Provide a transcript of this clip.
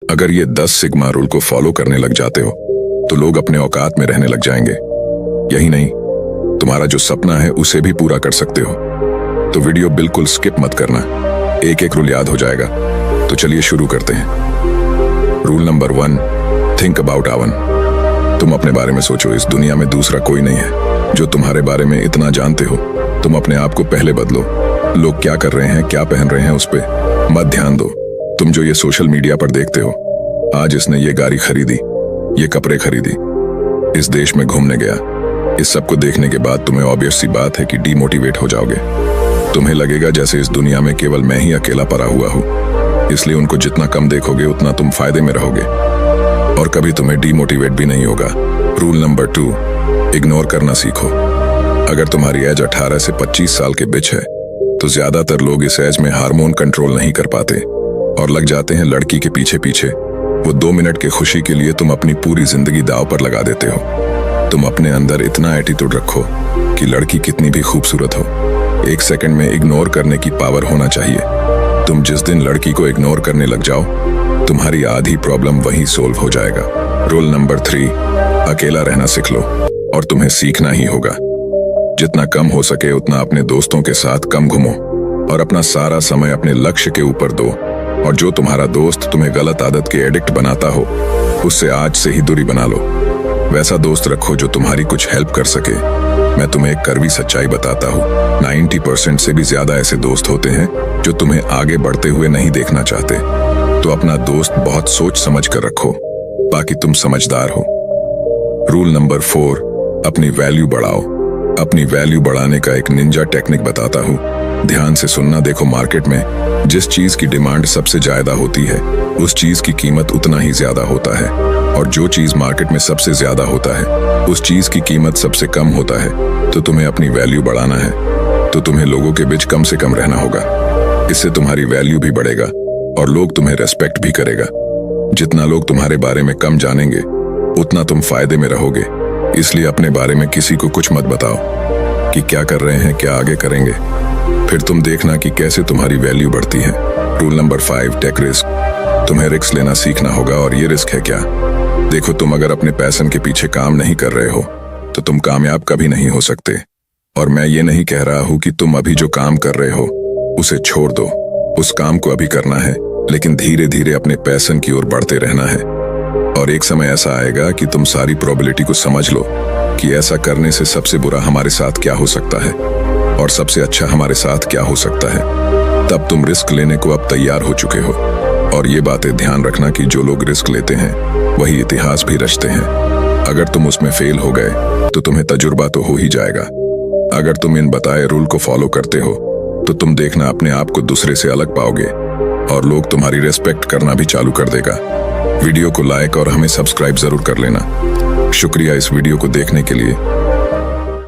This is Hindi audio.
अगर ये 10 सिग्मा रूल को फॉलो करने लग जाते हो तो लोग अपने औकात में रहने लग जाएंगे। यही नहीं, तुम्हारा जो सपना है उसे भी पूरा कर सकते हो। तो वीडियो बिल्कुल स्किप मत करना, एक एक रूल याद हो जाएगा। तो चलिए शुरू करते हैं। रूल नंबर 1, थिंक अबाउट आवन। तुम अपने बारे में सोचो, इस दुनिया में दूसरा कोई नहीं है जो तुम्हारे बारे में इतना जानते हो। तुम अपने आप को पहले बदलो। लोग क्या कर रहे हैं, क्या पहन रहे हैं, उस पर मत ध्यान दो। तुम जो ये सोशल मीडिया पर देखते हो, आज इसने ये गाड़ी खरीदी, ये कपड़े खरीदी, इस देश में घूमने गया, इस सब को देखने के बाद तुम्हें ऑब्वियस सी बात है कि डीमोटिवेट हो जाओगे। तुम्हें लगेगा जैसे इस दुनिया में केवल मैं ही अकेला पड़ा हुआ हूँ। इसलिए उनको जितना कम देखोगे उतना तुम फायदे में रहोगे और कभी तुम्हें डीमोटिवेट भी नहीं होगा। रूल नंबर 2, इग्नोर करना सीखो। अगर तुम्हारी एज 18 से 25 साल के बीच है तो ज्यादातर लोग इस एज में हार्मोन कंट्रोल नहीं कर पाते और लग जाते हैं लड़की के पीछे पीछे। वो 2 मिनट की खुशी के लिए तुम अपनी पूरी जिंदगी दांव पर लगा देते हो। तुम अपने अंदर इतना एटीट्यूड रखो कि लड़की कितनी भी खूबसूरत हो, 1 सेकंड में इग्नोर करने की पावर होना चाहिए। तुम जिस दिन लड़की को इग्नोर करने लग जाओ, तुम्हारी आधी प्रॉब्लम वहीं सोल्व हो जाएगा। रूल नंबर 3, अकेला रहना सीख लो और तुम्हें सीखना ही होगा। जितना कम हो सके उतना अपने दोस्तों के साथ कम घूमो और अपना सारा समय अपने लक्ष्य के ऊपर दो। और जो तुम्हारा दोस्त तुम्हें गलत आदत के एडिक्ट बनाता हो, उससे आज से ही दूरी बना लो। वैसा दोस्त रखो जो तुम्हारी कुछ हेल्प कर सके। मैं तुम्हें एक कड़वी सच्चाई बताता हूँ, 90% से भी ज्यादा ऐसे दोस्त होते हैं जो तुम्हें आगे बढ़ते हुए नहीं देखना चाहते। तो अपना दोस्त बहुत सोच समझ कर रखो, बाकी तुम समझदार हो। रूल नंबर 4, अपनी वैल्यू बढ़ाओ। अपनी वैल्यू बढ़ाने का एक निंजा टेक्निक बताता हूँ, ध्यान से सुनना। देखो, मार्केट में जिस चीज की डिमांड सबसे ज्यादा होती है उस चीज की कीमत उतना ही ज्यादा होता है, और जो चीज मार्केट में सबसे ज्यादा होता है उस चीज की कीमत सबसे कम होता है। तो तुम्हें अपनी वैल्यू बढ़ाना है तो तुम्हें लोगों के बीच कम से कम रहना होगा। इससे तुम्हारी वैल्यू भी बढ़ेगा और लोग तुम्हें रेस्पेक्ट भी करेगा। जितना लोग तुम्हारे बारे में कम जानेंगे उतना तुम फायदे में रहोगे। इसलिए अपने बारे में किसी को कुछ मत बताओ कि क्या कर रहे हैं, क्या आगे करेंगे, फिर तुम देखना कि कैसे तुम्हारी वैल्यू बढ़ती है। Rule number 5, take risk. तुम्हें रिस्क लेना सीखना होगा। और ये रिस्क है क्या? देखो, तुम अगर अपने पैशन के पीछे काम नहीं कर रहे हो तो तुम कामयाब कभी नहीं हो सकते। और मैं ये नहीं कह रहा हूँ कि तुम अभी जो काम कर रहे हो उसे छोड़ दो। उस काम को अभी करना है, लेकिन धीरे धीरे अपने पैशन की ओर बढ़ते रहना है। और एक समय ऐसा आएगा कि तुम सारी प्रोबेबिलिटी को समझ लो कि ऐसा करने से सबसे बुरा हमारे साथ क्या हो सकता है और सबसे अच्छा हमारे साथ क्या हो सकता है। तब तुम रिस्क लेने को अब तैयार हो चुके हो। और ये बातें ध्यान रखना कि जो लोग रिस्क लेते हैं वही इतिहास भी रचते हैं। अगर तुम उसमें फेल हो गए तो तुम्हें तजुर्बा तो हो ही जाएगा। अगर तुम इन बताए रूल को फॉलो करते हो तो तुम देखना अपने आप को दूसरे से अलग पाओगे और लोग तुम्हारी रेस्पेक्ट करना भी चालू कर देगा। वीडियो को लाइक और हमें सब्सक्राइब जरूर कर लेना। शुक्रिया इस वीडियो को देखने के लिए।